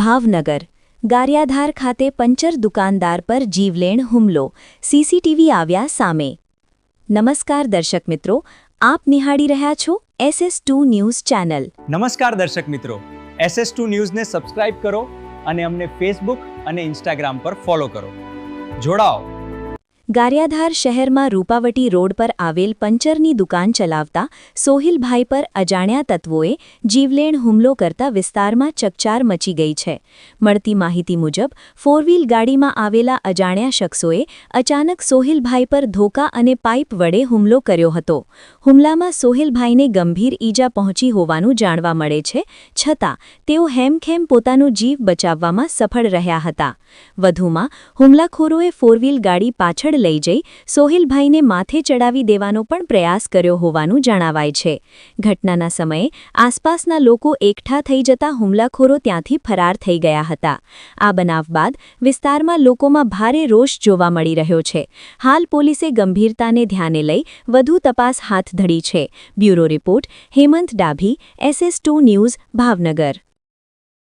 ભાવનગર ગારિયાધાર ખાતે પંચર દુકાનદાર પર જીવલેણ હુમલો સીસીટીવી આવ્યા સામે। નમસ્કાર દર્શક મિત્રો, આપ નિહાળી રહ્યા છો SS2 ન્યૂઝ ચેનલ। નમસ્કાર દર્શક મિત્રો, SS2 ન્યૂઝને સબસ્ક્રાઇબ કરો અને અમને ફેસબુક અને ઇન્સ્ટાગ્રામ પર ફોલો કરો। જોડાઓ। ગારિયાધાર શહેરમાં રૂપાવટી રોડ પર આવેલ પંચરની દુકાન ચલાવતા સોહિલભાઈ પર અજાણ્યા તત્વોએ જીવલેણ હુમલો કરતા વિસ્તારમાં ચકચાર મચી ગઈ છે। મળતી માહિતી મુજબ ફોર વ્હીલ ગાડીમાં આવેલા અજાણ્યા શખ્સોએ અચાનક સોહિલભાઈ પર ધોકા અને પાઇપ વડે હુમલો કર્યો હતો। હુમલામાં સોહિલભાઈને ગંભીર ઈજા પહોંચી હોવાનું જાણવા મળે છે, છતાં તેઓ હેમખેમ પોતાનો જીવ બચાવવામાં સફળ રહ્યા હતા। વધુમાં હુમલાખોરોએ ફોર વ્હીલ ગાડી પાછળ લઈ જઈ સોહિલભાઈને માથે ચડાવી દેવાનો પણ પ્રયાસ કર્યો હોવાનું જણાવાય છે। ઘટનાના સમયે આસપાસના લોકો એકઠા થઈ જતા હુમલાખોરો ત્યાંથી ફરાર થઈ ગયા હતા। આ બનાવ બાદ વિસ્તારમાં લોકોમાં ભારે રોષ જોવા મળી રહ્યો છે। હાલ પોલીસે ગંભીરતાને ધ્યાને લઈ વધુ તપાસ હાથ ધરી છે। Bureau report Hemant Dabhi, SS2 news, Bhavnagar.